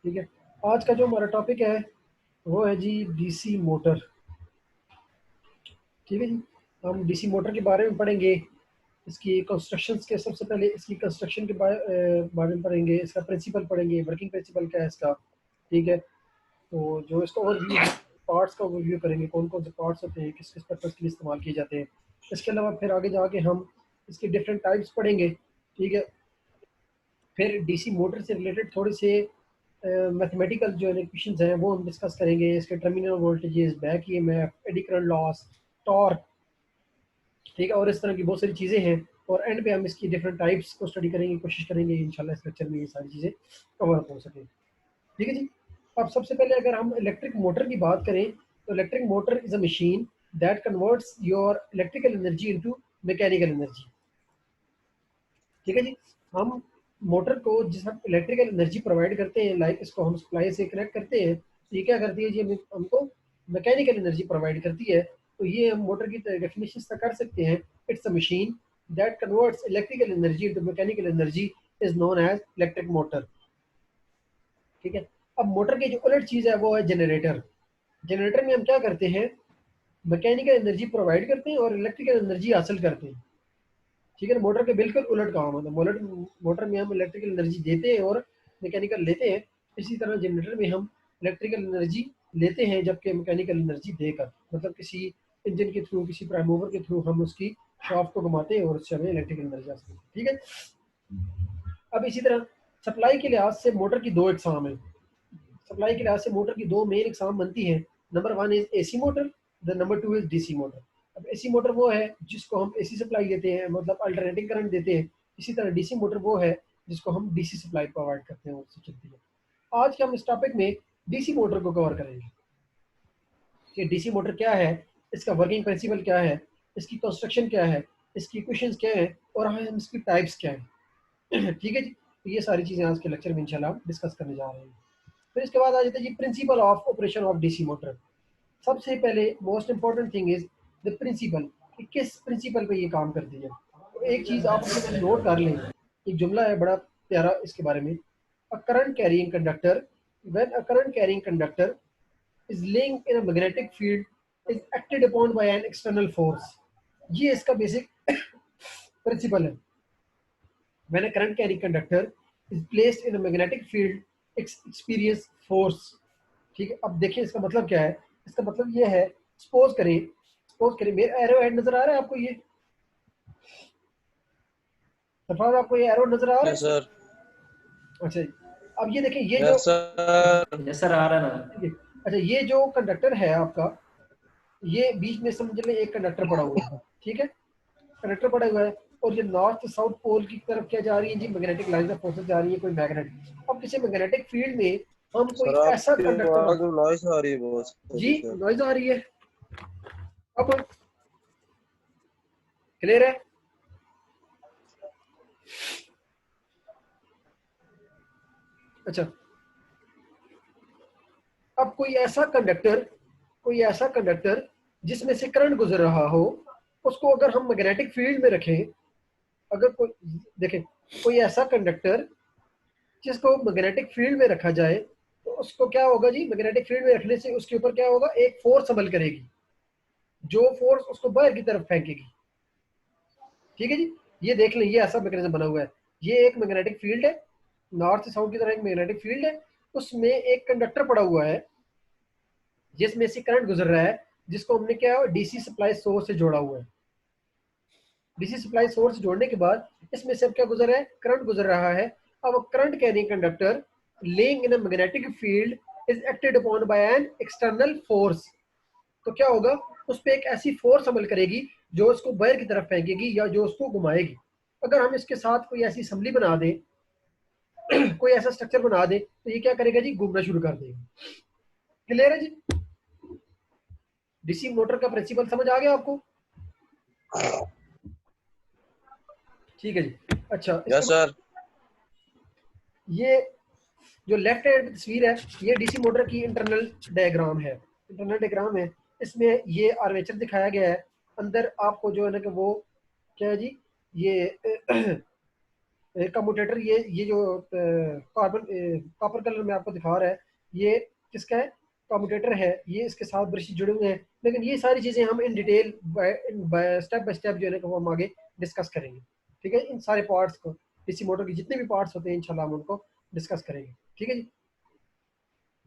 ठीक है। आज का जो हमारा टॉपिक है वो है जी डीसी मोटर। ठीक है जी। हम डीसी मोटर के बारे में पढ़ेंगे, इसकी कंस्ट्रक्शंस के, सबसे पहले इसकी कंस्ट्रक्शन के बारे में पढ़ेंगे, इसका प्रिंसिपल पढ़ेंगे, वर्किंग प्रिंसिपल क्या है इसका। ठीक है। तो जो इसका ओवरव्यू है, पार्ट्स का ओवरव्यू करेंगे, कौन कौन से पार्ट्स होते हैं, किस किस पर्पज़ के लिए इस्तेमाल किए जाते हैं। इसके अलावा फिर आगे जाके हम इसके डिफरेंट टाइप्स पढ़ेंगे। ठीक है। फिर डीसी मोटर से रिलेटेड थोड़े से मैथमेटिकल जो इक्वेशंस हैं वो हम डिस्कस करेंगे, इसके terminal voltages, back EMF, AD current loss, torque. ठीक है। और इस तरह की बहुत सारी चीज़ें हैं। और एंड पे हम इसकी डिफरेंट टाइप्स को स्टडी करेंगे, कोशिश करेंगे इंशाल्लाह इस लेक्चर में ये सारी चीज़ें कवर अप हो सके। ठीक है जी। अब सबसे पहले अगर हम इलेक्ट्रिक मोटर की बात करें तो electric motor is a machine that converts your electrical energy into mechanical energy. ठीक है जी। हम मोटर को जिस हम इलेक्ट्रिकल एनर्जी प्रोवाइड करते हैं, लाइक इसको हम सप्लाई से कनेक्ट करते हैं, तो ये क्या करती है जी, हमको मैकेनिकल एनर्जी प्रोवाइड करती है। तो ये हम मोटर की डेफिनेशन तक कर सकते हैं। It's a machine that converts electrical energy into mechanical energy is known as electric motor. ठीक है। अब मोटर की जो उलट चीज़ है वो है जनरेटर। जनरेटर में हम क्या करते हैं, मैकेनिकल एनर्जी प्रोवाइड करते हैं और इलेक्ट्रिकल एनर्जी हासिल करते हैं। ठीक है। मोटर के बिल्कुल उलट काम होता है। मोटर में हम इलेक्ट्रिकल एनर्जी देते हैं और मैकेनिकल लेते हैं। इसी तरह जनरेटर में हम इलेक्ट्रिकल एनर्जी लेते हैं जबकि मैकेनिकल एनर्जी देकर, मतलब किसी इंजन के थ्रू, किसी प्राइम मूवर के थ्रू हम उसकी शाफ्ट को घुमाते हैं और उससे हमें इलेक्ट्रिकल एनर्जी हासिल होती है। ठीक है। अब इसी तरह सप्लाई के लिहाज से मोटर की दो इकसाम है। सप्लाई के लिहाज से मोटर की दो मेन एग्जाम बनती है। Number one is AC motor, the number two is DC motor. अब एसी मोटर वो है जिसको हम एसी सप्लाई देते हैं, मतलब अल्टरनेटिंग करंट देते हैं। इसी तरह डीसी मोटर वो है जिसको हम डीसी सप्लाई प्रोवाइड करते हैं और उससे चलती है। आज के हम इस टॉपिक में डीसी मोटर को कवर करेंगे कि डीसी मोटर क्या है, इसका वर्किंग प्रिंसिपल क्या है, इसकी कंस्ट्रक्शन क्या है, इसकी इक्वेशंस क्या है और हम इसकी टाइप्स क्या है। ठीक है जी। तो ये सारी चीज़ें आज के लेक्चर में इंशाल्लाह डिस्कस करने जा रहे हैं। फिर इसके बाद आ जाता है जी principle of operation of DC motor. सबसे पहले most important thing is the principle, कि किस प्रिंसिपल पे ये काम करती है। तो एक चीज आप नोट कर लें, एक जुमला है बड़ा प्यारा इसके बारे में। A current carrying conductor, when a current carrying conductor is linked in a magnetic field is acted upon bye an external force. ये इसका बेसिक प्रिंसिपल है। When a current carrying conductor is placed in a magnetic field experience force. ठीक है। अब देखिए इसका मतलब क्या है। इसका मतलब ये है, सपोज करें मेरा एरो हेड नजर आ रहा है आपको, ये सरफराज आपको ये एरो नजर आ रहा यस सर। है। अच्छा जी। अब ये देखें ये जो, यस सर। यस सर, आ रहा है ना। ठीक है। अच्छा, ये जो कंडक्टर है आपका, ये बीच में समझ लें एक कंडक्टर पड़ा हुआ है। ठीक है। कंडक्टर पड़ा हुआ है और ये नॉर्थ साउथ पोल की तरफ क्या जा रही है जी, मैग्नेटिक लाइन ऑफ फोर्सेस जा रही है, कोई मैग्नेट। अब किसी मैग्नेटिक फील्ड में हम कोई सर ऐसा आपकी कंडक्टर आवाज नॉइस आ रही है बहुत जी, सही सर। नॉइज आ रही है। अब क्लियर है। अच्छा, अब कोई ऐसा कंडक्टर जिसमें से करंट गुजर रहा हो, उसको अगर हम मैग्नेटिक फील्ड में रखें, अगर कोई, देखें, कोई ऐसा कंडक्टर जिसको मैग्नेटिक फील्ड में रखा जाए तो उसको क्या होगा जी, मैग्नेटिक फील्ड में रखने से उसके ऊपर क्या होगा, एक फोर्स अमल करेगी जो फोर्स उसको बाहर की तरफ फेंकेगी। ठीक है जी। ये देख लें, ये ऐसा मैकेनिज्म बना हुआ है। ये एक मैग्नेटिक फील्ड है, नॉर्थ साउथ की तरह एक मैग्नेटिक फील्ड है, उसमें एक कंडक्टर पड़ा हुआ है जिसमें से करंट गुजर रहा है, जिसको हमने क्या डीसी सप्लाई सोर्स से जोड़ा हुआ है। डीसी सप्लाई सोर्स जोड़ने के बाद इसमें से अब क्या गुजर रहा है, करंट गुजर रहा है। अब current carrying conductor laying in a magnetic field is acted upon bye an external force. तो क्या होगा, उस पर एक ऐसी फोर्स अमल करेगी जो उसको बाहर की तरफ फेंकेगी या जो उसको घुमाएगी। अगर हम इसके साथ कोई ऐसी असम्बली बना दें, कोई ऐसा स्ट्रक्चर बना दें, तो ये क्या करेगा जी, घूमना शुरू कर देगा। क्लियर है जी। डीसी मोटर का प्रिंसिपल समझ आ गया आपको। ठीक है जी। अच्छा, इसके यस बाद सर। ये जो लेफ्ट हैंड तस्वीर है, ये डीसी मोटर की इंटरनल डायग्राम है। इंटरनल डायग्राम है, इसमें ये आर्मेचर दिखाया गया है। अंदर आपको जो है ना कि वो क्या है जी, ये कम्यूटेटर, ये जो कार्बन कॉपर कलर में आपको दिखा रहा है, ये किसका है? कम्यूटेटर है। ये इसके साथ ब्रश जुड़े हुए हैं, लेकिन ये सारी चीज़ें हम in detail step by step जो है ना वो हम आगे डिस्कस करेंगे। ठीक है, इन सारे पार्ट्स को, डीसी मोटर के जितने भी पार्ट्स होते हैं इंशाल्लाह हम उनको डिस्कस करेंगे। ठीक है जी।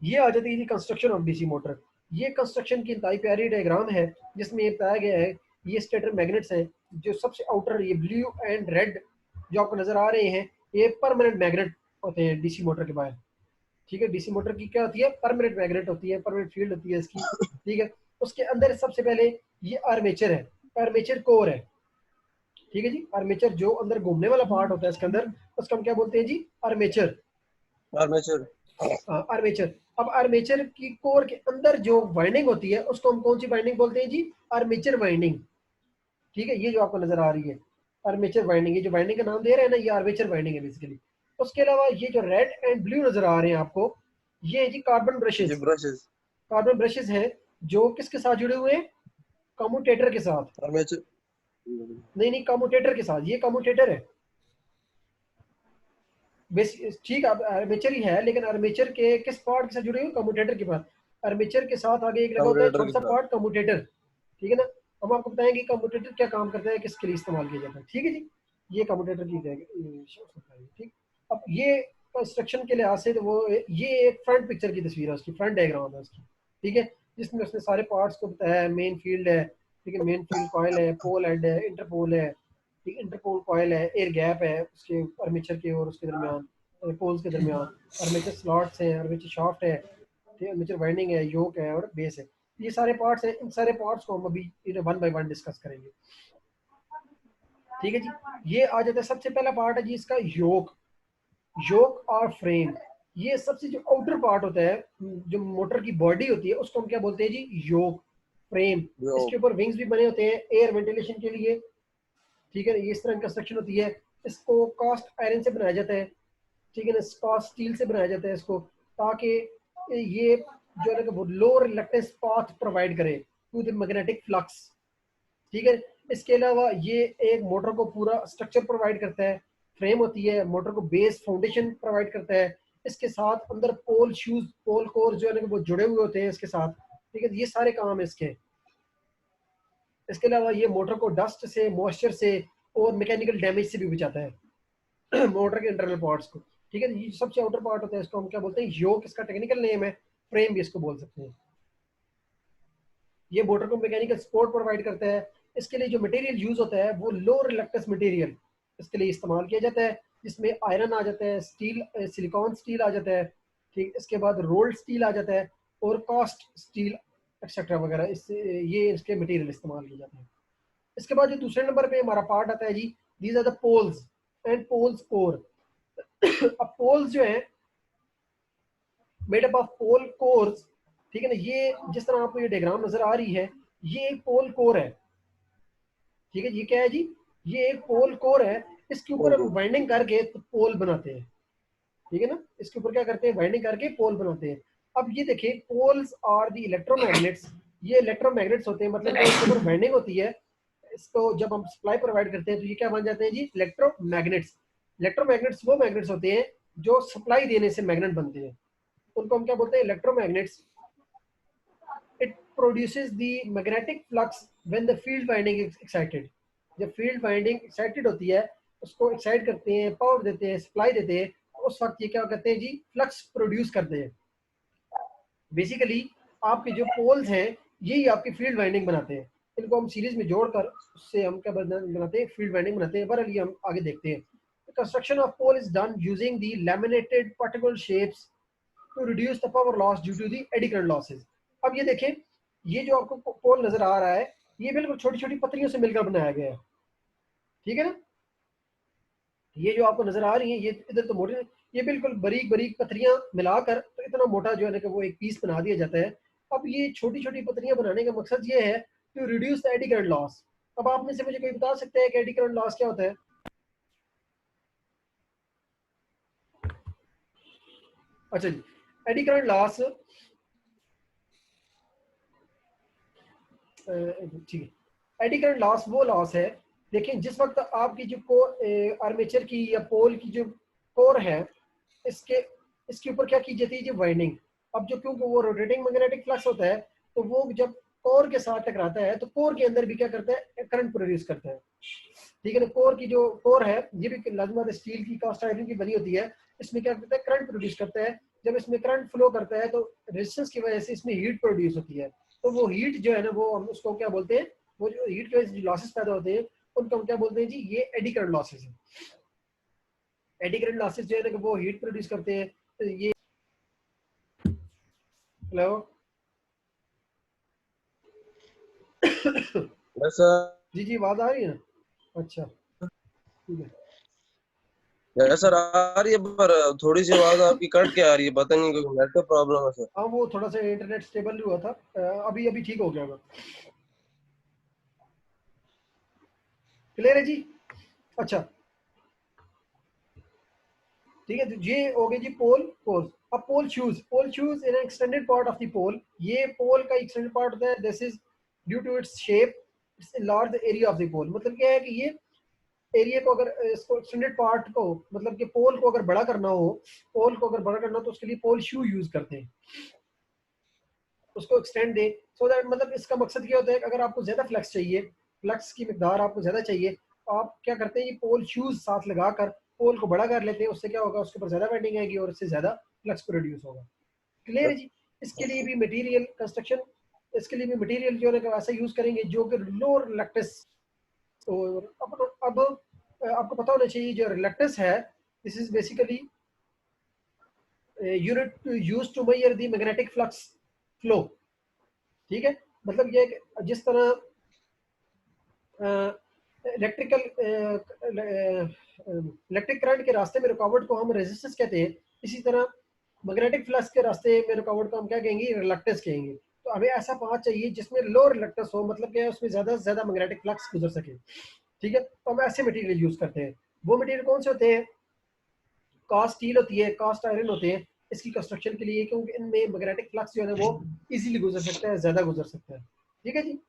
ये आ जाती है जी कंस्ट्रक्शन ऑफ डीसी मोटर। ये कंस्ट्रक्शन की इंतहाई प्यारी डायग्राम है जिसमें ये बताया गया है ये स्टेटर मैग्नेट्स हैं। जो सबसे आउटर ये ब्लू एंड रेड जो आपको नजर आ रहे हैं, ये परमानेंट मैग्नेट होते हैं डीसी मोटर के बाहर। ठीक है, डीसी मोटर की क्या होती है? परमानेंट मैग्नेट होती है, परमानेंट फील्ड होती है इसकी। ठीक है, उसके अंदर सबसे पहले ये आर्मेचर है, आर्मेचर कोर है। ठीक है जी, आर्मेचर जो अंदर घूमने वाला पार्ट होता है इसके अंदर, उसको हम क्या बोलते हैं जी? आर्मेचर। आर्मेचर। आर्मेचर। अब आर्मेचर की कोर के अंदर जो वाइंडिंग होती है उसको हम कौन सी वाइंडिंग बोलते हैं जी? Armature winding. ठीक है, ये जो आपको नजर आ रही है आर्मेचर वाइंडिंग, ये जो वाइंडिंग का नाम दे रहे हैं ना, ये आर्मेचर वाइंडिंग है बेसिकली। उसके अलावा ये जो रेड एंड ब्लू नजर आ रहे हैं आपको, ये है जी कार्बन जी ब्रशेस। ब्रशेस। कार्बन ब्रशेस हैं जो किसके साथ जुड़े हुए हैं? कम्यूटेटर के साथ। आर्मेचर। नहीं नहीं, कम्यूटेटर के साथ, ये कम्यूटेटर है बेस। ठीक है, आर्मेचर ही है, लेकिन आर्मेचर के किस पार्ट के साथ जुड़े हुए? कम्यूटेटर के पास। आर्मेचर के साथ आगे एक लगा होता है कंप्यूटर छोटा के सा साथ। Part, commutator. ठीक है ना, हम आपको बताएंगे कम्यूटेटर क्या काम करता है, किसके लिए इस्तेमाल किया जाता है। ठीक है जी, ये कम्यूटेटर की ठीक। अब ये कंस्ट्रक्शन के लिहाज से तो वो ये एक फ्रंट पिक्चर की तस्वीर है उसकी, फ्रंट डायग्राम है उसकी। ठीक है, जिसमें उसने सारे पार्ट्स को बताया है। मेन फील्ड है, ठीक है, मेन फील्ड कॉयल है, पोल हेड है, इंटरपोल है, ठीक, इंटरपोल कॉयल है, एयर गैप है उसके आर्मेचर के और उसके दरमियान, पोल्स के दरमियान, आर्मेचर स्लॉट्स हैं, आर्मेचर शाफ्ट है, ठीक है, आर्मेचर वाइंडिंग है, योक है और बेस है। ये सारे पार्ट्स हैं, इन सारे पार्ट्स को हम अभी वन बाय वन डिस्कस करेंगे। ठीक है जी, ये आ जाता है सबसे पहला पार्ट है जी इसका योक। योक और फ्रेम, ये सबसे जो आउटर पार्ट होता है, जो मोटर की बॉडी होती है उसको हम क्या बोलते हैं जी? योक, फ्रेम। जो इसके ऊपर विंग्स भी बने होते हैं एयर वेंटिलेशन के लिए। ठीक है, ये इस तरह की कंस्ट्रक्शन होती है। इसको कास्ट आयरन से बनाया जाता है, ठीक है ना, कास्ट स्टील से बनाया जाता है इसको, ताकि ये जो है ना वो लो रिलक्टेंस पाथ प्रोवाइड करे टू द मैग्नेटिक फ्लक्स। ठीक है, इसके अलावा ये एक मोटर को पूरा स्ट्रक्चर प्रोवाइड करता है। फ्रेम होती है, मोटर को बेस फाउंडेशन प्रोवाइड करता है। इसके साथ अंदर पोल शूज, पोल कोर जो है ना वो जुड़े हुए होते हैं इसके साथ। ठीक है, ये सारे काम है इसके। इसके अलावा ये मोटर को डस्ट से, मॉइस्चर से और मैकेनिकल डैमेज से भी बचाता है मोटर के इंटरनल पार्ट्स को। ठीक है, ये सबसे आउटर पार्ट होता है, इसको हम क्या बोलते हैं? योक इसका टेक्निकल नेम है, फ्रेम भी इसको बोल सकते हैं। ये मोटर को मैकेनिकल सपोर्ट प्रोवाइड करता है। इसके लिए जो मटेरियल यूज होता है वो लो रिलक्टेंस मटेरियल इसके लिए इस्तेमाल किया जाता है, जिसमें आयरन आ जाता है, स्टील, सिलिकॉन स्टील आ जाता है। ठीक, इसके बाद रोल्ड स्टील आ जाता है और कास्ट स्टील एक्सेट्रा वगैरह, इससे ये इसके मटेरियल इस्तेमाल किए जाते हैं। इसके बाद जो दूसरे नंबर पे हमारा पार्ट आता है जी, these are the poles and poles core. अब पोल्स जो है made up of pole cores. ठीक है ना, ये जिस तरह आपको ये डायग्राम नजर आ रही है, ये एक पोल कोर है। ठीक है, ये क्या है जी? ये एक पोल कोर है। इसके ऊपर हम पोल। वाइंडिंग करके तो पोल बनाते हैं। ठीक है ना, इसके ऊपर क्या करते हैं? वाइंडिंग करके पोल बनाते हैं। अब ये देखिए, पोल्स आर द इलेक्ट्रोमैग्नेट्स। ये इलेक्ट्रोमैग्नेट्स होते हैं, मतलब जो इसके ऊपर वाइंडिंग होती है, इसको जब हम सप्लाई प्रोवाइड करते हैं तो ये क्या बन जाते हैं जी? इलेक्ट्रोमैग्नेट्स। इलेक्ट्रोमैग्नेट्स वो मैग्नेट्स होते हैं जो सप्लाई देने से मैग्नेट बनते हैं, उनको हम क्या बोलते हैं? Electromagnets. it produces the magnetic flux when the field winding is excited। जब फील्ड वाइंडिंग एक्साइटेड होती है, उसको एक्साइट करते हैं, पावर देते हैं, सप्लाई देते हैं, तो उस वक्त ये क्या करते हैं जी? फ्लक्स प्रोड्यूस करते हैं। बेसिकली आपके जो पोल्स हैं यही आपकी फील्ड वाइंडिंग बनाते हैं। इनको हम सीरीज में जोड़कर उससे हम क्या बनाते हैं? फील्ड वाइंडिंग बनाते हैं। बहरहाल ये हम आगे देखते हैं। Construction of pole is done using the laminated particle shapes to reduce the power loss due to the eddy current losses. अब ये देखें, ये जो आपको पोल नजर आ रहा है, ये बिल्कुल छोटी छोटी पत्रियों से मिलकर बनाया गया है। ठीक है ना, ये जो आपको नजर आ रही है, ये इधर तो मोटे, ये बिल्कुल बारीक बारीक पत्रियां मिलाकर तो इतना मोटा जो है ना कि वो एक पीस बना दिया जाता है। अब ये छोटी छोटी पत्रियां बनाने का मकसद ये है to reduce the eddy current loss. अब आप में से मुझे कोई बता सकते हैं कि एडी करंट लॉस क्या होता है? अच्छा जी, एडी करंट लॉस, ठीक है, एडी करंट लॉस वो लॉस है देखें जिस वक्त आपकी जो आर्मेचर की या पोल की जो कोर है, इसके इसके ऊपर क्या की जाती है जी, वाइंडिंग। अब जो क्योंकि वो रोटेटिंग मैग्नेटिक फ्लक्स होता है, तो वो जब कोर के साथ टकराता है तो कोर के अंदर भी क्या करता है, करंट प्रोड्यूस करता है। ठीक है ना, कोर की जो कोर है ये भी लाजमत स्टील की, कास्ट आयरन की बनी होती है। इसमें क्या करता है, करंट प्रोड्यूस करता है। जब इसमें करंट फ्लो करता है तो रेजिस्टेंस की वजह से इसमें हीट प्रोड्यूस होती है। तो वो हीट जो है ना, वो हम उसको क्या बोलते हैं, वो जो हीट की वजह से जो लॉसेस पैदा होते हैं उनको हम क्या बोलते हैं जी, ये एडी करंट लॉसेस है। एडी करंट लॉसेस जो है ना, वो हीट प्रोड्यूस करते हैं। तो ये, हेलो वैसा जी जी, आवाज आ रही है ना? अच्छा ठीक है। सर आ रही है, पर थोड़ी सी आवाज आपकी कट के आ रही है, पता नहीं कोई नेटवर्क प्रॉब्लम है सर। हाँ वो थोड़ा सा इंटरनेट स्टेबल हुआ था, अभी अभी ठीक हो गया होगा। क्लियर है जी? अच्छा ठीक है, तो ये हो गई जी पोल पोल। अब pole shoes in extended part of the pole. ये पोल का एक्सटेंडेड पार्ट होता है, this is due to its shape, its large area of the pole. मतलब क्या है कि ये एरिया को अगर इसको एक्सटेंडेड पार्ट को, मतलब कि पोल को अगर बड़ा करना हो, पोल को अगर बड़ा करना हो तो उसके लिए पोल शू यूज करते हैं, उसको एक्सटेंड दे। सो दैट मतलब इसका मकसद क्या होता है कि अगर आपको ज्यादा फ्लक्स चाहिए, फ्लक्स की मकदार आपको ज्यादा चाहिए, तो आप क्या करते हैं, ये पोल शूज साथ लगाकर पोल को बड़ा कर लेते हैं। उससे क्या होगा, उसके ऊपर ज्यादा बेंडिंग आएगी और इससे ज्यादा फ्लक्स प्रोड्यूस होगा। क्लियर है जी? इसके लिए भी मटेरियल कंस्ट्रक्शन, इसके लिए भी मटेरियल जो है ऐसा यूज करेंगे जो कि लो रिलक्टेंस। और अब आपको पता होना चाहिए जो रिलक्टेंस है, this is basically unit use to measure the magnetic flux flow. ठीक है, मतलब ये जिस तरह इलेक्ट्रिकल इलेक्ट्रिक करंट के रास्ते में रुकावट को हम रेजिस्टेंस कहते हैं, इसी तरह मैग्नेटिक फ्लक्स के रास्ते में रुकावट को हम क्या कहेंगे, रिलक्टेंस कहेंगे। तो हमें ऐसा पाथ चाहिए जिसमें लो रिलक्टेंस हो, मतलब क्या है, उसमें ज्यादा से ज्यादा मैग्नेटिक फ्लक्स गुजर सके। ठीक है, तो हम ऐसे मटेरियल यूज करते हैं। वो मटेरियल कौन से होते हैं, कास्ट स्टील होती है, कास्ट आयरन होते हैं इसकी कंस्ट्रक्शन के लिए, क्योंकि इनमें मैग्नेटिक फ्लक्स जो है वो इजीली गुजर सकता है, ज्यादा गुजर सकता है। ठीक है जी?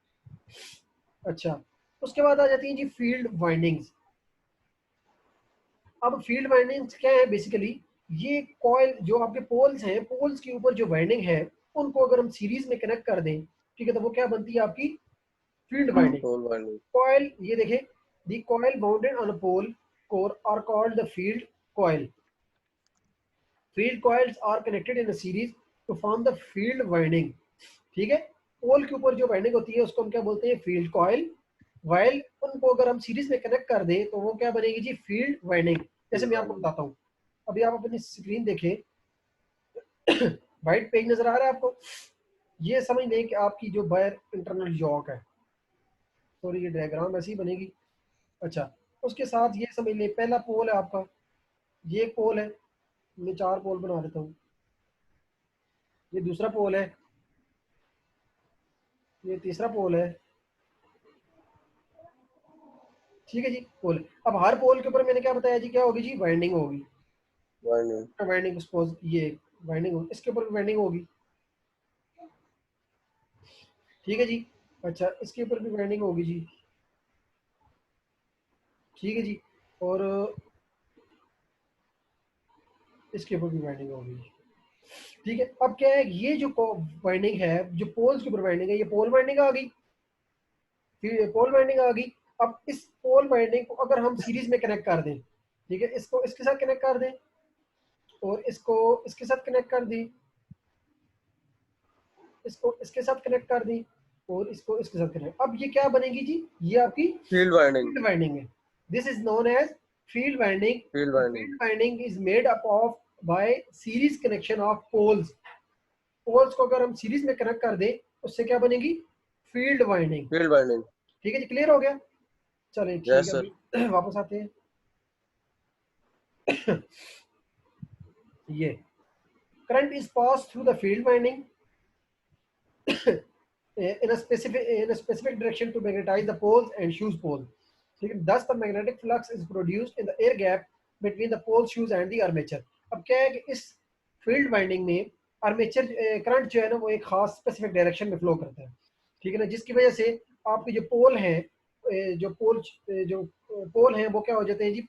अच्छा, उसके बाद आ जाती है जी फील्ड वाइंडिंग्स। अब फील्ड वाइंडिंग्स क्या है, बेसिकली ये कॉइल जो आपके पोल्स हैं, पोल्स के ऊपर जो वाइंडिंग है उनको अगर हम सीरीज में कनेक्ट कर दें, ठीक है, तो वो क्या बनती है आपकी field winding. Pole winding. Coil, ये देखें, the coil bounded on a pole core are called the field coil. Field coils are connected in a series to form the field winding. ठीक है, पोल के ऊपर जो वाइंडिंग होती है उसको हम क्या बोलते हैं, फील्ड कॉइल। वाइल उनको अगर हम सीरीज में कनेक्ट कर दें तो वो क्या बनेगी जी, फील्ड वाइंडिंग। जैसे पोल मैं आपको वाइंडिंग। बताता हूँ, अभी आप अपनी स्क्रीन देखें, वाइट पेज नजर आ रहा है आपको? ये समझ लें कि आपकी जो बाहर इंटरनल जॉक है, सॉरी ये डायग्राम ऐसी ही बनेगी। अच्छा, उसके साथ ये समझ लें पहला पोल है आपका, ये एक पोल है, मैं 4 पोल बना देता हूँ। ये दूसरा पोल है, ये तीसरा पोल है। ठीक है जी, पोल। अब हर पोल के ऊपर मैंने क्या बताया जी, क्या होगी जी, वाइंडिंग होगी। वाइंडिंग। वाइंडिंग सपोज ये वाइंडिंग होगी, इसके ऊपर भी वाइंडिंग होगी। ठीक है जी। अच्छा, इसके ऊपर भी वाइंडिंग होगी जी। ठीक है जी। और इसके ऊपर भी वाइंडिंग होगी। ठीक है, अब क्या है, ये जो वाइंडिंग है, जो पोल्स के ऊपर वाइंडिंग है, ये पोल वाइंडिंग आ गई। फिर पोल वाइंडिंग आ गई। अब इस पोल वाइंडिंग को अगर हम सीरीज में कनेक्ट कर दें, ठीक है, इसको इसके साथ कनेक्ट कर दें और इसको इसके साथ कनेक्ट कर दी, इसको इसके साथ कनेक्ट कर दी और इसको इसके साथ कनेक्ट, अब ये क्या बनेगी जी, ये आपकी फील्ड वाइंडिंग। फील्ड वाइंडिंग है। This is known as field winding. Field winding. Field winding is made up of by series connection of poles. Poles को अगर हम सीरीज में कनेक्ट कर दें, उससे क्या बनेगी, फील्ड वाइंडिंग। Field winding. ठीक है जी, क्लियर हो गया? चलिए ठीक यस है, सर। अभी वापस आते हैं। ये current is pass through the field winding in a specific direction to magnetize the poles and shoes pole. ठीक है, thus the magnetic flux is produced in the air gap between the pole shoes and the armature. अब क्या है कि इस field winding में armature current जो है ना वो एक खास स्पेसिफिक डायरेक्शन में फ्लो करता है। ठीक है ना, जिसकी वजह से आपके जो पोल हैं जो पोल हैं वो क्या हो जाते हैं जी,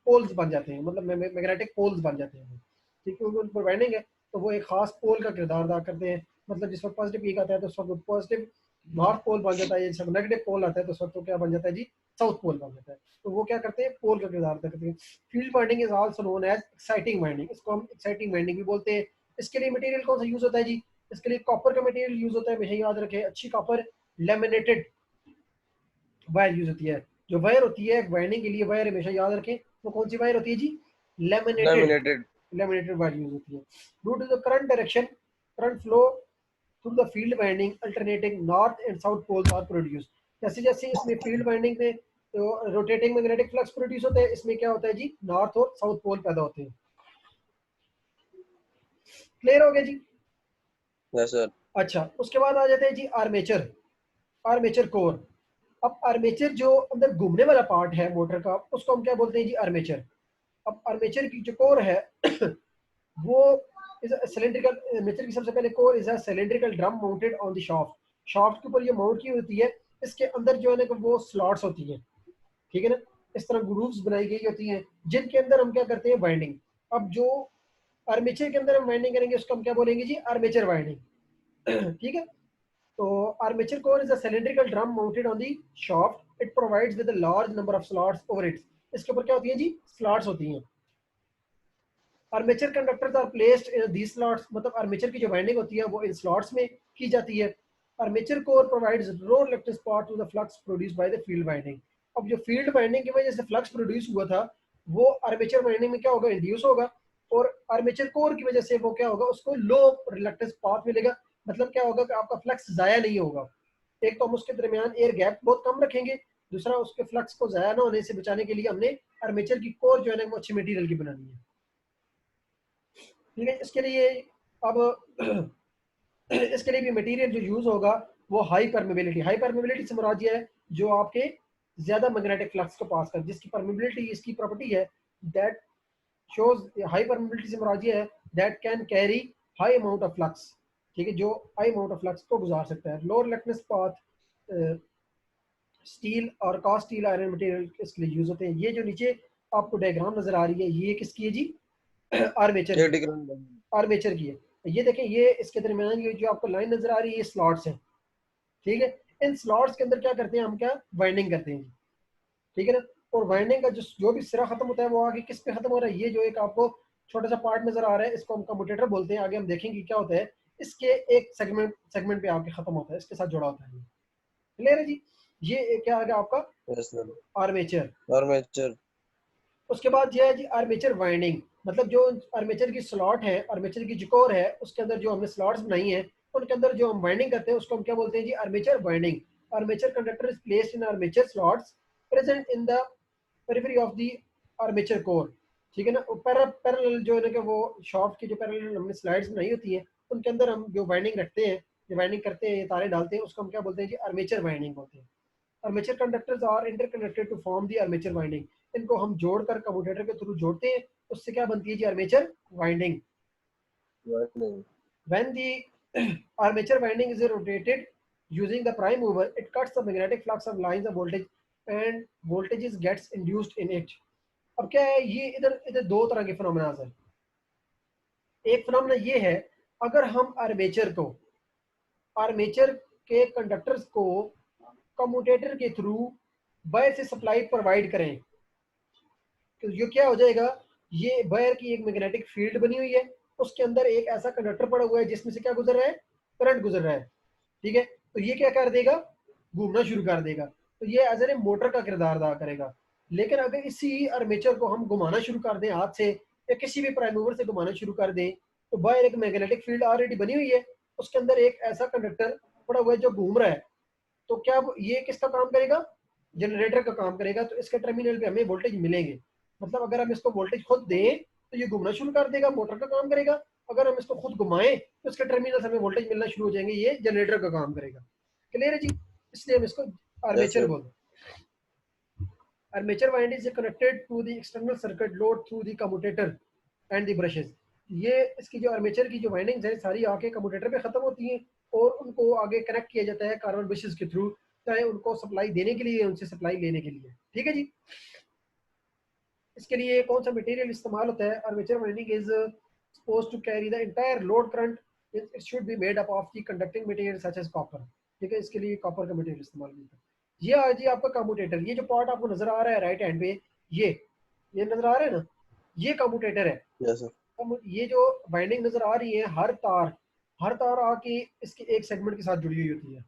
पोल्स बन जाते हैं, मतलब मैग्नेटिक पोल्स बन जाते हैं, ठीक है, उन पर वाइंडिंग है तो वो एक खास पोल का किरदार अदा करते हैं। मतलब जिस वक्त पॉजिटिव पीक आता है तो उस वक्त पॉजिटिव नॉर्थ पोल बन जाता है, जब नेगेटिव पोल आता है तो उस वक्त तो क्या बन जाता है जी, साउथ पोल बन जाता है। तो वो क्या करते हैं, पोल का किरदार अदा करते हैं। Field winding is also known as exciting winding, इसको हम एक्साइटिंग वाइंडिंग भी बोलते हैं। इसके लिए मटेरियल कौन सा यूज होता है जी, इसके लिए कॉपर का मटेरियल यूज होता है, हमेशा याद रखें, अच्छी कॉपर लेमिनेटेड वायर यूज होती है। जो वायर होती है वाइंडिंग के लिए, वायर हमेशा याद रखें वो कौन सी वायर होती है जी, laminated, laminated. Laminated wire use होती है। Due to the current direction, current flow through the field winding alternating north and south poles are produce. जैसे जैसे इसमें फील्ड वाइंडिंग में तो रोटेटिंग मैग्नेटिक फ्लक्स प्रोड्यूस होता है, इसमें क्या होता है जी, नॉर्थ और साउथ पोल पैदा होते हैं। क्लियर हो गया जी। Yes sir. अच्छा, उसके बाद आ जाते हैं जी आर्मेचर, आर्मेचर कोर। अब आर्मेचर जो अंदर घूमने वाला पार्ट है मोटर का, उसको हम क्या बोलते हैं जी, आर्मेचर। अब आर्मेचर की जो कोर है वो इज सिलेंड्रिकल, आर्मेचर की सबसे पहले core is a cylindrical drum mounted on the shaft. Shaft के ऊपर ये माउंट की होती है, इसके अंदर जो है ना वो स्लॉट्स होती हैं, ठीक है ना, इस तरह ग्रूव्स बनाई गई होती हैं जिनके अंदर हम क्या करते हैं, वाइंडिंग। अब जो आर्मेचर के अंदर हम वाइंडिंग करेंगे उसको हम क्या बोलेंगे जी, आर्मेचर वाइंडिंग। ठीक है। तो armature core is a cylindrical drum mounted on the shaft. It provides with a large number of slots over it. इसके ऊपर क्या होती है जी, स्लॉट्स होती हैं। Armature conductors are placed in these slots, मतलब आर्मेचर की जो वाइंडिंग होती है वो इन स्लॉट्स में की जाती है। Armature core provides low reluctance path to the flux produced by the field winding. अब जो फील्ड वाइंडिंग की वजह से फ्लक्स प्रोड्यूस हुआ था वो आर्मेचर वाइंडिंग में क्या होगा, इंड्यूस होगा, और आर्मेचर कोर की वजह से वो क्या होगा, उसको लो रिलक्टेंस पाथ मिलेगा। मतलब क्या होगा कि आपका फ्लक्स जाया नहीं होगा। एक तो हम उसके दरमियान एयर गैप बहुत कम रखेंगे, दूसरा उसके फ्लक्स को जाया ना होने से बचाने के लिए हमने आर्मेचर की कोर जो है ना वो अच्छी मटेरियल की बनानी है। ठीक है, इसके लिए अब इसके लिए भी मटेरियल जो यूज होगा वो हाई परमेबिलिटी, हाई परमेबिलिटी से मुराद ये है जो आपके ज्यादा मैग्नेटिक फ्लक्स को पास कर, जिसकी परमेबिलिटी, इसकी प्रॉपर्टी है दैट शोज, हाई परमेबिलिटी से मुराद ये है that can carry high amount of flux, ठीक है, जो हाई अमाउंट ऑफ फ्लक्स को गुजार सकता है। लोअर रिलक्टेंस पाथ स्टील और कास्ट स्टील आयरन मटेरियल इसके लिए यूज होते हैं। ये जो नीचे आपको डायग्राम नजर आ रही है ये किसकी है जी, आर्मेचर ये की, डिग्री। आर्मेचर की है। ये देखें, ये इसके दरमियान ये जो आपको लाइन नजर आ रही है ये स्लॉट्स हैं, ठीक है। इन स्लॉट्स के अंदर क्या करते हैं हम, क्या वाइंडिंग करते हैं, ठीक है ना। और वाइंडिंग का जो भी सिरा खत्म होता है वो आगे किस पे खत्म हो रहा है, ये जो एक आपको छोटा सा पार्ट नजर आ रहा है इसको हम कम्यूटेटर बोलते हैं, आगे हम देखेंगे क्या होता है, इसके एक सेगमेंट सेगमेंट पे आके खत्म होता है, इसके साथ जुड़ा होता है। क्लियर है जी। ये क्या आ गया आपका यस सर। आर्मेचर। आर्मेचर। उसके बाद ये है जी आर्मेचर वाइंडिंग, मतलब जो आर्मेचर की स्लॉट है, आर्मेचर की जो कोर है उसके अंदर जो हमने स्लॉट्स बनाई हैं उनके अंदर जो हम वाइंडिंग करते हैं उसको हम क्या बोलते हैं जी, armature winding. Armature conductor is placed in armature slots present in the periphery of the armature core, ठीक है ना। पैरेलल जो है ना कि वो शाफ्ट की जो पैरेलल हमने स्लाइड्स बनाई होती हैं उनके अंदर हम जो वाइंडिंग रखते हैं, जो वाइंडिंग करते हैं, तारे डालते हैं, उसको हम क्या बोलते हैं जी, आर्मेचर वाइंडिंग बोलते हैं। Armature conductors are interconnected to form the armature winding. इनको हम जोड़कर कम्यूटेटर के थ्रू जोड़ते हैं, उससे क्या बनती है जी, armature winding. Winding. When the armature winding is rotated using the prime mover, it cuts the magnetic flux of lines of voltage and voltages gets induced in it. अब क्या है, ये इधर इधर दो तरह के फिनोमेना है। एक फिनोमेना ये है, अगर हम आर्मेचर के कंडक्टर्स को कम्यूटेटर के थ्रू वायर से सप्लाई प्रोवाइड करें तो ये क्या हो जाएगा, ये वायर की एक मैग्नेटिक फील्ड बनी हुई है, उसके अंदर एक ऐसा कंडक्टर पड़ा हुआ है जिसमें से क्या गुजर रहा है, करंट गुजर रहा है, ठीक है। तो ये क्या कर देगा, घूमना शुरू कर देगा, तो ये एज ए मोटर का किरदार अदा करेगा। लेकिन अगर इसी आर्मेचर को हम घुमाना शुरू कर दें हाथ से या किसी भी प्राइम मूवर से घुमाना शुरू कर दें, तो वायर एक मैग्नेटिक फील्ड ऑलरेडी बनी हुई है, उसके अंदर एक ऐसा कंडक्टर पड़ा हुआ है जो घूम रहा है, तो क्या ये किसका काम करेगा, जनरेटर का काम करेगा। तो इसके टर्मिनल पे हमें वोल्टेज मिलेंगे, मतलब अगर हम इसको वोल्टेज खुद दें तो ये घूमना शुरू कर देगा, मोटर का काम करेगा। अगर हम इसको खुद घुमाएं तो इसके टर्मिनल से हमें वोल्टेज मिलना शुरू हो जाएंगे, ये जनरेटर का काम करेगा। क्लियर है जी, इसलिए हम इसको यस आर्मेचर सर। बोलते हैं। Armature winding is connected to the external circuit load through the commutator and the brushes. ये इसकी जो आर्मेचर की जो वाइंडिंग्स है सारी आके कम्यूटेटर पे खत्म होती हैं और उनको आगे कनेक्ट किया जाता है कार्बन ब्रशेस के थ्रू चाहे उनको सप्लाई देने के लिए, उनसे सप्लाई लेने के लिए। ठीक है जी। इसके लिए कौन सा मटेरियल इस्तेमाल होता है? Armature winding is suppose to carry the entire load current, it should be made up of the conducting material such as copper. ठीक है, इसके लिए कॉपर का मटेरियल इस्तेमाल होता है। ये आ जी आपका कम्यूटेटर, ये जो पार्ट आपको नजर आ रहा है राइट हैंड पे, ये नजर आ रहा है ना, ये कम्यूटेटर है। Yes sir. ये जो वाइंडिंग नजर आ रही है, हर तार आके इसके एक सेगमेंट के साथ जुड़ी हुई होती है।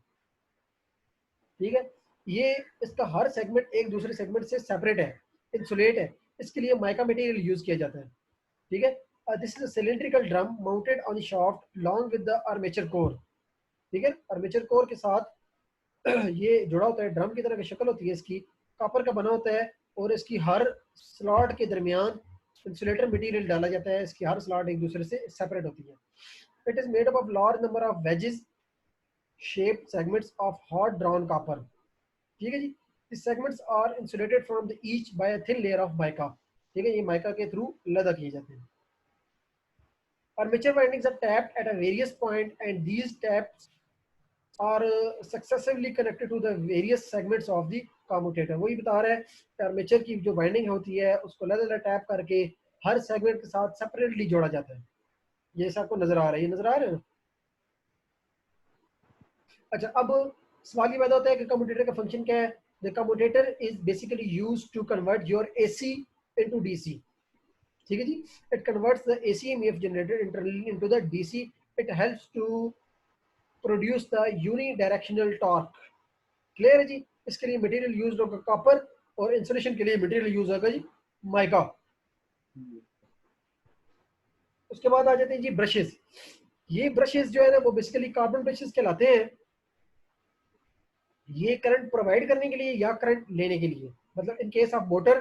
ठीक है, ये इसका हर सेगमेंट एक दूसरे सेगमेंट से सेपरेट है, इंसुलेट है। इसके लिए माइका मटेरियल यूज किया जाता है। ठीक है, this is a cylindrical drum mounted on shaft long with the armature core. ठीक है, आर्मेचर कोर के साथ ये जुड़ा होता है, ड्रम की तरह की शक्ल होती है इसकी, कॉपर का बना होता है, और इसकी हर स्लॉट के दरमियान इंसुलेटर मटेरियल डाला जाता है। इसकी हर स्लॉट एक दूसरे से सेपरेट होती है। It is made up of large number of wages shaped segments of hot drawn copper। ठीक है जी। These segments are insulated from the each by a thin layer of mica। ठीक है, ये माइका के थ्रू लदा किए जाते हैं। Armature windings are tapped at a various point and these taps are successively connected to the various segments of the commutator। वही बता रहा है कि आर्मेचर की जो वाइंडिंग होती है उसको अलग-अलग टैप करके हर सेगमेंट के साथ सेपरेटली जोड़ा जाता है। ये आपको नजर आ रहा है, ये नजर आ रहा है ना। अच्छा, अब सवाल ये पैदा होता है कि कम्यूटेटर का फंक्शन क्या है? The commutator is basically used to convert your AC into DC. ठीक है जी। It converts the AC EMF generated internally into the DC. It helps to produce the unidirectional torque. Clear है जी। इसके लिए material use होगा copper, और insulation के लिए मटेरियल यूज होगा जी माइका। उसके बाद आ जाते हैं जी ब्रशेस। ये ब्रशेस जो है ना वो बेसिकली कार्बन ब्रशेस कहलाते हैं। ये करंट प्रोवाइड करने के लिए या करंट लेने के लिए, मतलब in case of motor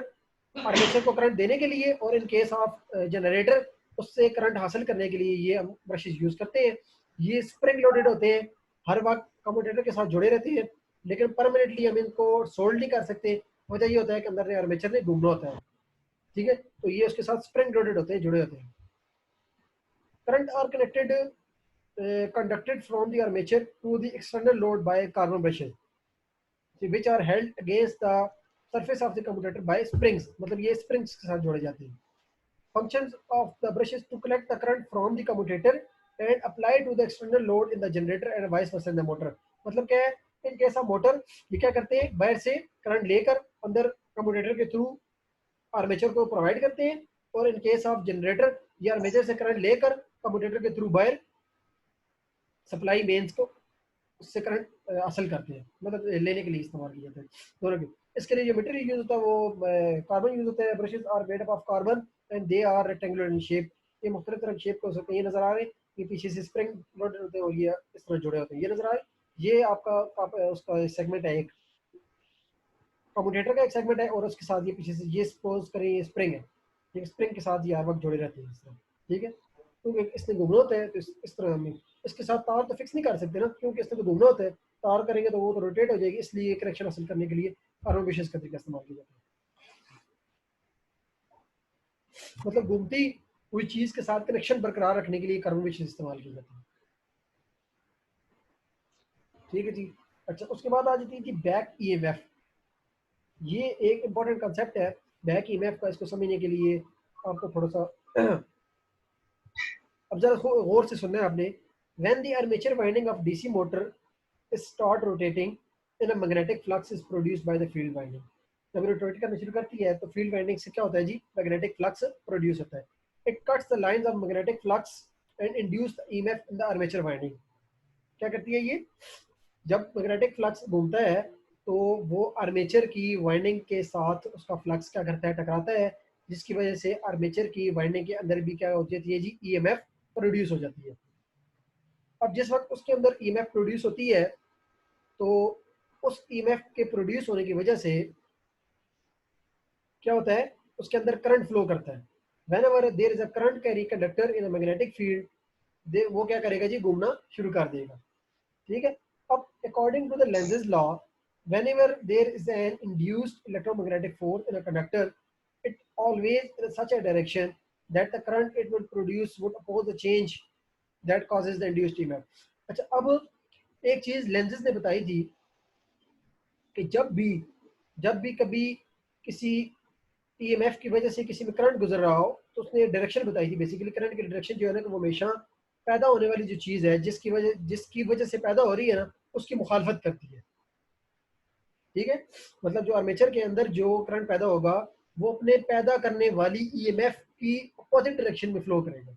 armature को करंट देने के लिए, और इन केस ऑफ जनरेटर उससे करंट हासिल करने के लिए ये हम ब्रशेस यूज करते हैं। ये स्प्रिंग लोडेड होते हैं, हर वक्त कम्यूटेटर के साथ जुड़े रहते हैं, लेकिन परमानेंटली हम इनको सोल्ड नहीं कर सकते। वजह ये होता है कि अंदर आर्मेचर ने घूमना होता है। ठीक है, तो ये उसके साथ स्प्रिंग लोडेड होते हैं, जुड़े होते हैं। Current are connected conducted from the armature to the external load by carbon brushes which are held against the surface of the commutator by springs। मतलब ये springs के साथ जोड़े जाते हैं। Functions of the brushes to collect the current from the commutator and apply to the external load in the generator and vice versa in the motor। मतलब क्या है, इन केस ऑफ मोटर ये क्या करते हैं, बाहर से करंट लेकर अंदर कम्यूटेटर के थ्रू आर्मेचर को प्रोवाइड करते हैं, और इन केस ऑफ जनरेटर ये आर्मेचर से करंट लेकर कम्यूटेटर के थ्रू बाहर सप्लाई मेन्स को उससे करंट हासिल करते हैं, मतलब लेने के लिए इस्तेमाल किए जाते हैं दोनों के। इसके लिए जो मटेरियल यूज होता है वो कार्बन यूज होता है। Brushes are made up of carbon and they are rectangular in shape. ये मुख्तलिफ तरह शेप के हो सकते हैं। ये नजर आ रहे हैं, ये पीछे से स्प्रिंग लोडेड होते हैं और ये इस तरह जुड़े होते हैं। ये नजर आ रहे हैं, ये आपका उसका सेगमेंट है, एक कम्यूटेटर का एक सेगमेंट है, और उसके साथ ये पीछे से ये सपोज करें ये स्प्रिंग है, ये स्प्रिंग के साथ ये हर वक्त जुड़े रहते हैं इस तरह। ठीक है, क्योंकि इसने घूमना होता है तो इस तरह हमें इसके साथ तार तो फिक्स नहीं कर सकते ना, क्योंकि इसने तो घूमना होता है। तार करेंगे तो वो तो रोटेट हो जाएगी, इसलिए कनेक्शन हासिल करने के लिए कार्बन ब्रशेस का तरीका इस्तेमाल किया जाता है। मतलब घूमती हुई चीज के साथ कनेक्शन बरकरार रखने के लिए कार्बन ब्रशेस इस्तेमाल किए जाते हैं। ठीक है जी। अच्छा, उसके बाद आ जाती है जी बैक ईएमएफ। ये एक इंपॉर्टेंट कंसेप्ट है बैक ईएमएफ का। इसको समझने के लिए आपको थोड़ा सा अब जरा गौर से सुनना है आपने। When the armature winding of DC motor start rotating in a magnetic flux is produced by the field winding. जब रोटेट करना शुरू करती है तो फील्ड वाइंडिंग से क्या होता है जी, मैग्नेटिक फ्लक्स प्रोड्यूस होता है। It cuts the lines of magnetic flux and induce the EMF in the armature winding. क्या करती है ये, जब मैग्नेटिक फ्लक्स घूमता है तो वो आर्मेचर की वाइंडिंग के साथ उसका फ्लक्स क्या करता है, टकराता है, जिसकी वजह से आर्मेचर की वाइंडिंग के अंदर भी क्या हो जाती है जी, ईएमएफ प्रोड्यूस हो जाती है। अब जिस वक्त उसके अंदर ईएमएफ प्रोड्यूस होती है तो उस ईएमएफ के प्रोड्यूस होने की वजह से क्या होता है, उसके अंदर करंट फ्लो करता है। Whenever there is a current carry conductor in a magnetic field, वो क्या करेगा जी, घूमना शुरू कर देगा। ठीक है, अब according to the Lenz's law, whenever there is an induced electromagnetic force in a conductor, it always in such a direction that the current it would produce would oppose the change that causes the induced EMF। अच्छा, अब एक चीज Lenz's ने बताई थी कि जब भी कभी किसी ईएमएफ की वजह से किसी में करंट गुजर रहा हो तो उसने डायरेक्शन बताई थी। बेसिकली करंट की डायरेक्शन जो है ना कि वो हमेशा पैदा होने वाली जो चीज़ है जिसकी वजह से पैदा हो रही है ना उसकी मुखालफत करती है। ठीक है, मतलब जो आर्मेचर के अंदर जो करंट पैदा होगा वो अपने पैदा करने वाली ईएमएफ की अपोजिट डायरेक्शन में फ्लो करेगा।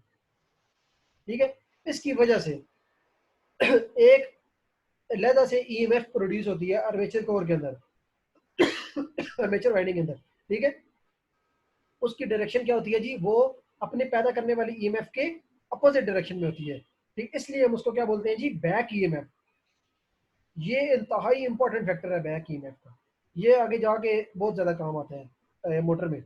ठीक है, इसकी वजह से एक अलहदा से ईएमएफ प्रोड्यूस होती है आर्मेचर कोर के अंदर, आर्मेचर वाइंडिंग के अंदर। ठीक है, उसकी डायरेक्शन क्या होती है जी, वो अपने पैदा करने वाली ईएमएफ के अपोजिट डायरेक्शन में होती है। ठीक, इसलिए हम उसको क्या बोलते हैं जी, बैक ईएमएफ। ये इंतहाई इंपॉर्टेंट फैक्टर है बैक ईएमएफ का, ये आगे जाके बहुत ज्यादा काम आता है मोटर में।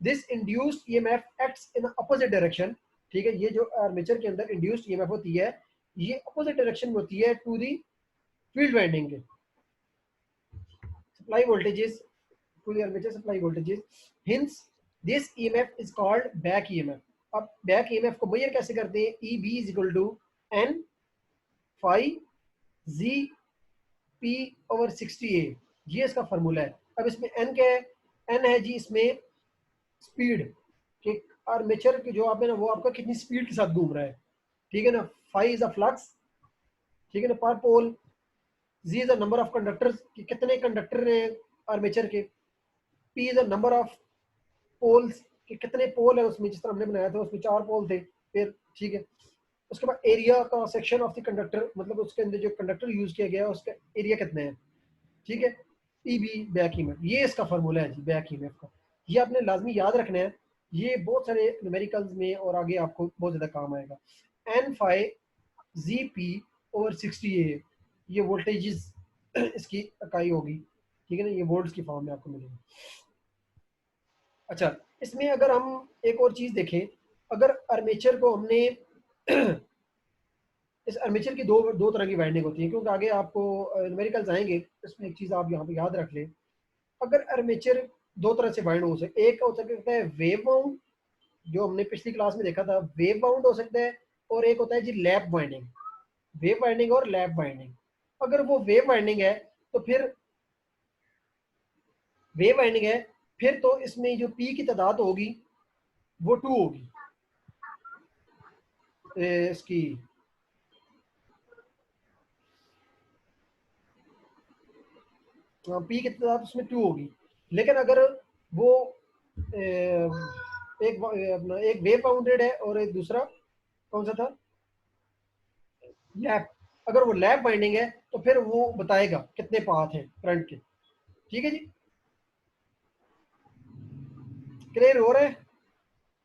This induced EMF acts in opposite direction. ठीक है, ये जो आर्मेचर के अंदर इंड्यूस्ड ईएमएफ होती है ये अपोजिट डायरेक्शन में होती है टू दी फील्ड वाइंडिंग के supply voltages, to the armature supply voltages. Hence this EMF is called back EMF. अब बैक ईएमएफ को मेजर कैसे करते हैं, E B is equal to N phi G P over 60A, ये इसका formula है। अब इसमें एन क्या है, एन है जी इसमें स्पीड कि आर्मेचर की जो आप है ना वो आपका कितनी स्पीड के साथ घूम रहा है। ठीक है ना, फाई इज अ फ्लक्स, ठीक है ना, पर pole. Z is the number of conductors कि कितने कंडक्टर हैं आर्मेचर के। P is the number of poles कि कितने पोल है उसमें, जिस तरह हमने बनाया था उसमें 4 पोल थे फिर। ठीक है, उसके बाद एरिया का सेक्शन ऑफ द कंडक्टर, मतलब उसके अंदर जो कंडक्टर यूज किया गया है उसका एरिया कितना है। ठीक है, ई बी बैक ईएमएफ, ये इसका फार्मूला है जी बैक ईएमएफ का। ये आपने लाजमी याद रखना है, ये बहुत सारे न्यूमेरिकल्स में और आगे आपको बहुत ज़्यादा काम आएगा। N phi G P over 60A, ये वोल्टेजेस इसकी इकाई होगी। ठीक है ना, ये वोल्ट्स की फॉर्म में आपको मिलेगी। अच्छा, इसमें अगर हम एक और चीज़ देखें, अगर आर्मेचर को हमने इस आर्मेचर की दो दो तरह की वाइंडिंग होती है, क्योंकि आगे आपको न्यूमेरिकल्स आएंगे, इसमें एक चीज़ आप यहाँ पे याद रख लें। अगर आर्मेचर दो तरह से वाइंड हो सकते, एक हो सकता है वेव वाउंड, जो हमने पिछली क्लास में देखा था, वेव वाउंड हो सकता है, और एक होता है जी लैप वाइंडिंग। वेव वाइंडिंग और लैप वाइंडिंग, अगर वो वेव वाइंडिंग है तो फिर वेव वाइंडिंग है फिर तो इसमें जो पी की तादाद होगी वो 2 होगी। इसकी पी की तादाद उसमें 2 होगी। लेकिन अगर वो एक अपना एक वेव बाउंडेड है और एक दूसरा कौन सा था, लैप, अगर वो लैप बाइंडिंग है तो फिर वो बताएगा कितने पाथ हैं करंट के। ठीक है जी, क्लियर हो रहा है,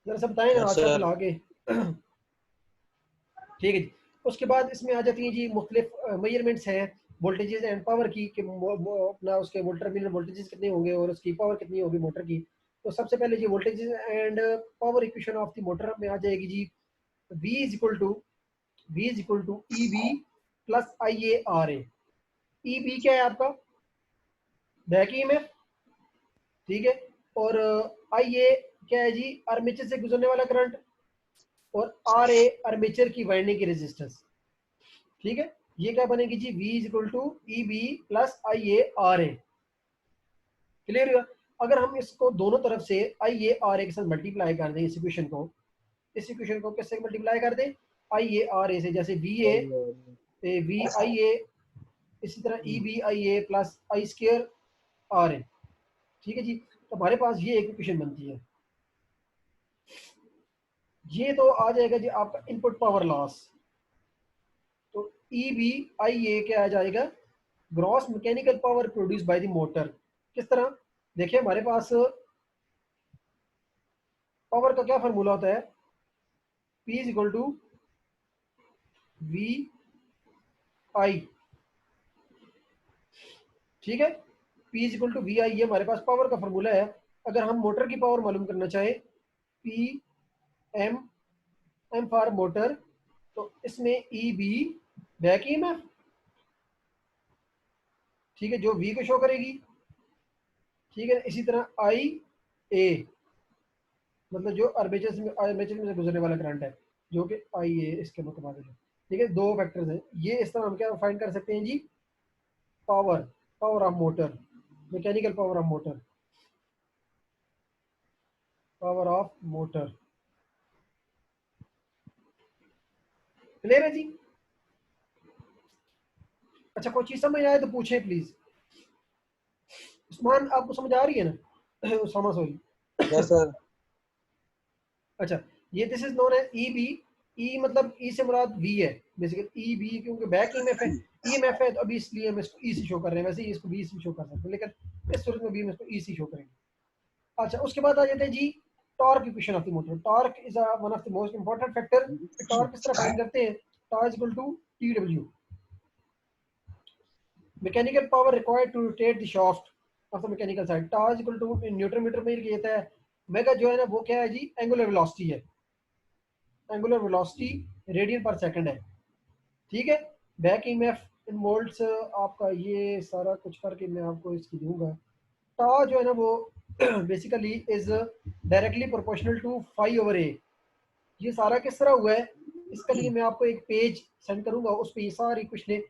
जरा सा बताएं यस हाथ सर। हिला के। ठीक है जी, उसके बाद इसमें आ जाती हैं जी मुख्तलिफ मेजरमेंट्स हैं वोल्टेजेस एंड पावर की कि अपना उसके टर्मिनल वोल्टेजेस कितने होंगे और उसकी पावर कितनी होगी मोटर की। तो सबसे पहले जी voltages and power equation of the motor में आ जाएगी जी, V is equal to E B plus I A R A. E B क्या है आपका, बैक ईएमएफ। ठीक है, और आई ए क्या है जी, आर्मेचर से गुजरने वाला करंट, और आर ए आर्मेचर की वाइंडिंग की रेजिस्टेंस। ठीक है, ये क्या बनेगी जी, V is equal to E B plus I A R A. Clear हुआ। अगर हम इसको दोनों तरफ से आई ए आर ए के साथ मल्टीप्लाई कर दें, इस इक्वेशन को किससे मल्टीप्लाई कर दें, आई ए आर ए से, जैसे वी आई ए, इसी तरह E B I A plus I square R A. ठीक है जी, तो हमारे पास ये एक इक्वेशन बनती है। ये तो आ जाएगा जी आपका इनपुट पावर लॉस। तो ई बी आई ए क्या आ जाएगा, gross mechanical power produce by the motor. किस तरह, देखिए हमारे पास पावर का क्या फार्मूला होता है, P is equal to V I. ठीक है, P is equal to V I, ये हमारे पास पावर का फार्मूला है। अगर हम मोटर की पावर मालूम करना चाहें, P M, M for motor, तो इसमें ई बी बैक ईएमएफ, ठीक है, जो V को शो करेगी। ठीक है, इसी तरह आई ए, मतलब जो आर्मेचर में से गुजरने वाला करंट है, जो कि आई ए इसके मुकाबले है। ठीक है, दो फैक्टर्स हैं ये, इस तरह हम क्या फाइंड कर सकते हैं जी, power. Power of motor, mechanical power of motor, power of motor. Clear है जी? अच्छा, कोई चीज समझ आए तो पूछे प्लीज। उस्मान आपको समझ आ रही है ना? उसामा सॉरी। Yes sir. अच्छा, ये this is known as E B. E मतलब ई से मुराद वी है बेसिकली, ई बी क्योंकि बैक ईएमएफ है, ईएमएफ है तो अभी इसलिए हम इसको ई से शो कर रहे हैं, वैसे ही इसको बी से शो कर सकते हैं लेकिन इस सूरत में भी हम इसको ई से शो करेंगे। अच्छा, उसके बाद आ जाते हैं जी torque equation of the motor. Torque is one of the most important factor. Torque किस तरह फाइंड करते हैं? Torque is equal to T W, mechanical power required to rotate the shaft of the mechanical side. Torque is equal to newton metre में ये कहता है। Mega जो है ना वो क्या है जी? एंगुलर वेलोसिटी है, एंगुलर वेलोसिटी रेडियन पर सेकंड है। ठीक है, बैक ईएमएफ इन वोल्ट्स आपका ये सारा कुछ करके मैं आपको इसकी दूंगा। टा जो है ना वो basically is directly proportional to 5/A। ये सारा किस तरह हुआ है, इसके लिए मैं आपको एक पेज सेंड करूंगा, उस पर ये सारी कुछ ने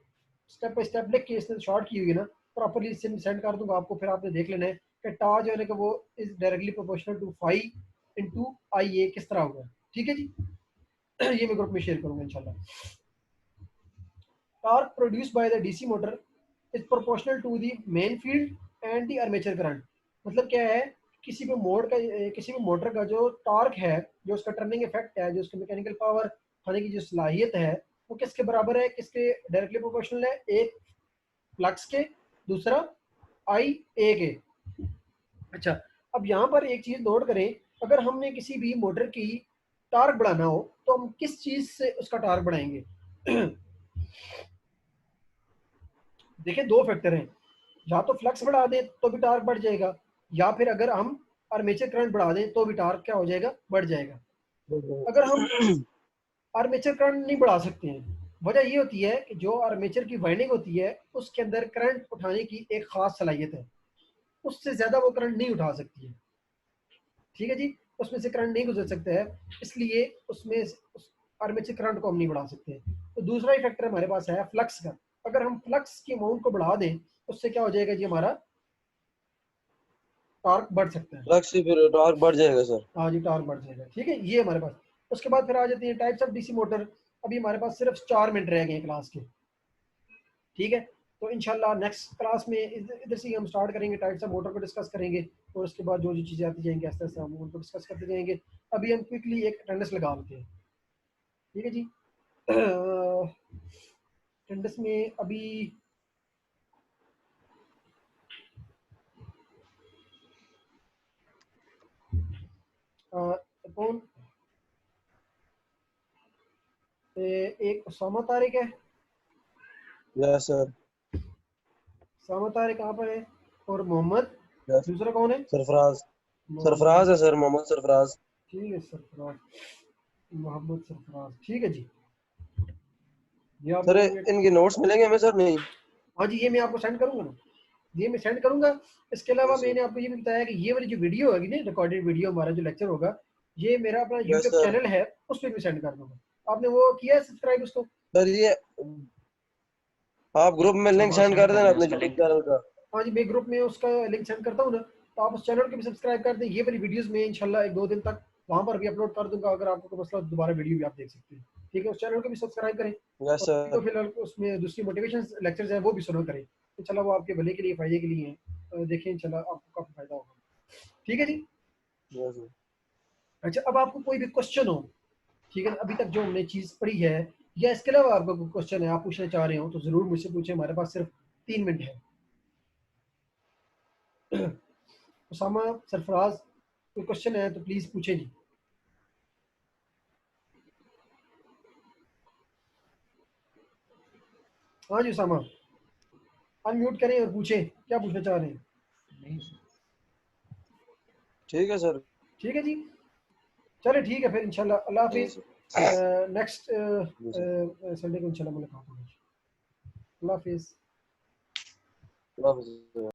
स्टेप बाय स्टेप लिख के इसने शॉर्ट की हुई है ना, प्रॉपरली सेंड कर दूंगा आपको, फिर आपने देख लेना है कि टा जो है ना कि वो is directly proportional to 5 × IA किस तरह हुआ है। ठीक है जी? ये मैं ग्रुप में शेयर करूंगा इंशाल्लाह। Torque produced by the DC motor is proportional to the main field and the armature current। मतलब क्या है, किसी भी मोटर का जो टॉर्क है, जो उसका टर्निंग इफेक्ट है, जो उसका मैकेनिकल पावर होने की जो सलाहियत है, वो किसके बराबर है? किसके डायरेक्टली प्रोपोर्शनल है? एक फ्लक्स के, दूसरा आई ए के। अच्छा, अब यहाँ पर एक चीज नोट करें, अगर हमने किसी भी मोटर की टॉर्क बढ़ाना हो तो हम किस चीज से उसका टॉर्क बढ़ाएंगे? देखिए, दो फैक्टर हैं, या तो फ्लक्स बढ़ा दें तो भी टार्क बढ़ जाएगा, या फिर अगर हम आर्मेचर करंट बढ़ा दें तो भी टार्क क्या हो जाएगा? बढ़ जाएगा। अगर हम आर्मेचर करंट नहीं बढ़ा सकते हैं, वजह ये होती है कि जो आर्मेचर की वाइंडिंग होती है उसके अंदर करंट उठाने की एक खास सलाहियत है, उससे ज्यादा वो करंट नहीं उठा सकती है। ठीक है जी? उसमें से करंट नहीं गुजर सकता है, इसलिए उसमें उस आर्मेचर करंट को हम नहीं बढ़ा सकते। तो दूसरा ही फैक्टर हमारे पास है फ्लक्स का। अगर हम फ्लक्स की अमाउंट को बढ़ा दें, उससे क्या हो जाएगा जी? हमारा टॉर्क बढ़ सकता है। फ्लक्स से फिर टॉर्क बढ़ जाएगा सर। हाँ जी, टॉर्क बढ़ जाएगा। ठीक है, ये हमारे पास। उसके बाद फिर आ जाती है टाइप्स ऑफ डीसी मोटर। अभी हमारे पास सिर्फ 4 मिनट रह गए हैं क्लास के। ठीक है, तो इंशाल्लाह नेक्स्ट क्लास में इधर से ही हम स्टार्ट करेंगे, टाइप्स ऑफ मोटर को डिस्कस करेंगे, और उसके बाद जो जो चीज़ें आती जाएंगी आस्ते आस्ते हम उनको डिस्कस करते जाएंगे। अभी हम क्विकली एक अटेंडेंस लगा लेते हैं। ठीक है जी? अटेंडेंस में अभी कौन एक उसामा तारिक है। Yes sir. उसामा तारिक कहाँ पर है? और मोहम्मद, यस। दूसरा कौन है? सरफराज। मोहम्मद। सरफराज है सर, मोहम्मद सरफराज। ठीक है, सरफराज, मोहम्मद सरफराज। ठीक है जी, ये आप सर लोगों ने। इनके नोट्स मिलेंगे हमें सर? नहीं। हाँ जी, ये मैं आपको सेंड करूंगा ना, ये मैं सेंड करूंगा। इसके अलावा यस सर। मैंने आपको ये भी बताया कि ये वाली जो वीडियो होगी ना, रिकॉर्डेड वीडियो, हमारा जो लेक्चर होगा, ये मेरा अपना यस यूट्यूब सर। चैनल है, उस पर भी सेंड कर दूंगा। आपने वो किया है सब्सक्राइब उसको? सर ये आप ग्रुप में लिंक सेंड कर देना अपने यूट्यूब चैनल का। हाँ जी, मैं ग्रुप में उसका लिंक सेंड करता हूँ ना, तो आप उस चैनल को भी सब्सक्राइब कर दें। ये वाली वीडियोस में इंशाल्लाह 1-2 दिन तक वहाँ पर भी अपलोड कर दूंगा, अगर आपको कोई मसला हो, दोबारा वीडियो भी आप देख सकते हैं। ठीक है, उस चैनल को भी सब्सक्राइब करें, यस और तो सर। फिलहाल उसमें दूसरी मोटिवेशन लेक्चर्स हैं वो भी सुना करें। इंशाल्लाह वो आपके भले के लिए, फ़ायदे के लिए हैं। देखें, इंशाल्लाह आपको काफ़ी फ़ायदा होगा। ठीक है जी? Yes sir. अच्छा, अब आपको कोई भी क्वेश्चन हो, ठीक है, अभी तक जो हमने चीज़ पढ़ी है, या इसके अलावा आपका कोई क्वेश्चन है, आप पूछना चाह रहे हो, तो ज़रूर मुझसे पूछें। हमारे पास सिर्फ 3 मिनट है। उसामा, सरफराज, कोई क्वेश्चन है तो प्लीज़ पूछें जी। हाँ जी उसामा, अनम्यूट करें और पूछें, क्या पूछना चाह रहे हैं। ठीक है सर। ठीक है जी, चले ठीक है, फिर इंशाल्लाह अल्लाह जी हाफिज़। सर। नेक्स्ट जी सर। संडे को इंशाल्लाह मुलाकात होगी। अल्लाह हाफिज़। अल्लाह हाफ़िज़।